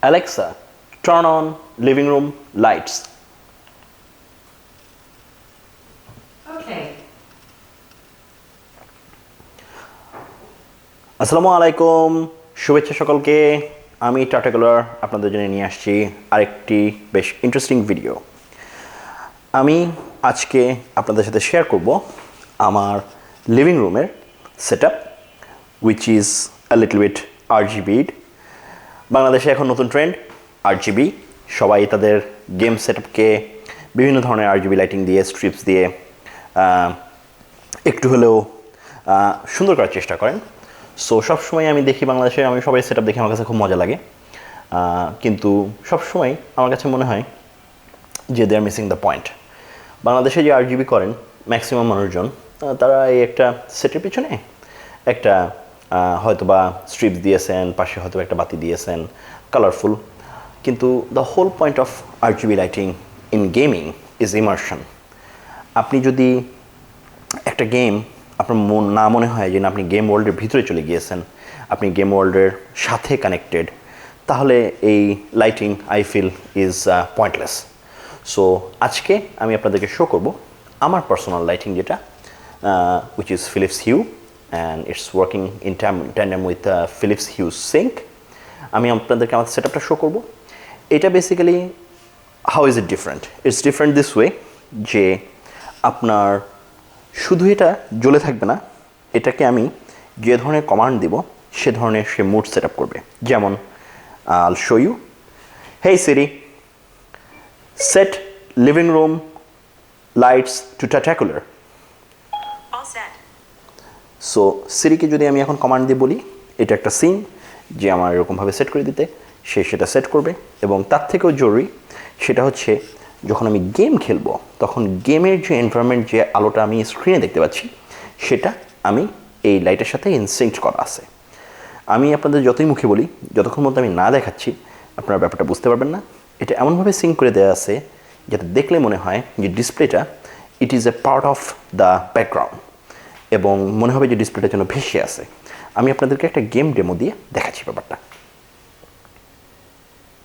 Alexa, turn on living room lights. Okay. আসসালামু আলাইকুম, শুভেচ্ছা সকলকে। আমি TarTacular আপনাদের জন্য নিয়ে আসছি আরেকটি বেশ ইন্টারেস্টিং ভিডিও। আমি আজকে আপনাদের সাথে শেয়ার করব আমার লিভিং রুমের setup, which is a little bit RGB'd। বাংলাদেশে এখন নতুন ট্রেন্ড RGB। সবাই তাদের গেম সেটআপকে বিভিন্ন ধরনের RGB লাইটিং দিয়ে, স্ট্রিপস দিয়ে একটু হলেও সুন্দর করার চেষ্টা করেন। সো সবসময় আমি দেখি বাংলাদেশে, আমি সবাই সেটআপ দেখে আমার কাছে খুব মজা লাগে, কিন্তু সবসময় আমার কাছে মনে হয় যে দে আর মিসিং দ্য পয়েন্ট। বাংলাদেশে যে RGB করেন ম্যাক্সিমাম মানুষজন, তারা এই একটা সেটের পিছনে একটা হয়তো বা স্ট্রিপস দিয়েছেন, পাশে হয়তো একটা বাতি দিয়েছেন কালারফুল, কিন্তু the whole point of RGB lighting in gaming is immersion. আপনি যদি একটা গেম আপনার মনে হয় যে না আপনি গেম ওয়ার্ল্ডের ভিতরে চলে গিয়েছেন, আপনি গেম ওয়ার্ল্ডের সাথে কানেক্টেড, তাহলে এই lighting I feel is pointless. So আজকে আমি আপনাদেরকে শো করব আমার পার্সোনাল লাইটিং, যেটা which is Philips Hue and it's working in tandem with Philips Hue Sync। আমি আপনাদেরকে আমার সেটআপটা শো করব। এটা basically how is it different? It's different this way যে আপনার শুধু এটা জ্বলে থাকবে না, এটাকে আমি যে ধরনের কমান্ড দিব সে ধরনের সে মুড সেট আপ করবে। যেমন I'll show you, hey Siri, set living room lights to TarTacular। So সিরিকে যদি আমি এখন কমান্ড দিয়ে বলি এটা একটা সিন যে আমার এরকমভাবে সেট করে দিতে, সে সেটা সেট করবে। এবং তার থেকেও জরুরি সেটা হচ্ছে যখন আমি গেম খেলবো তখন গেমের যে এনভায়রনমেন্ট, যে আলোটা আমি স্ক্রিনে দেখতে পাচ্ছি, সেটা আমি এই লাইটের সাথে ইনসিঙ্ক করা আছে। আমি আপনাদের যতই মুখে বলি, যতক্ষণ মধ্যে আমি না দেখাচ্ছি আপনারা ব্যাপারটা বুঝতে পারবেন না। এটা এমনভাবে সিঙ্ক করে দেওয়া আছে যাতে দেখলে মনে হয় যে ডিসপ্লেটা it is a part of the background, এবং মনে হবে যে ডিসপ্লেটার জন্য ভেসে আছে। আমি আপনাদেরকে একটা গেম ডেমো দিয়ে দেখাচ্ছি ব্যাপারটা।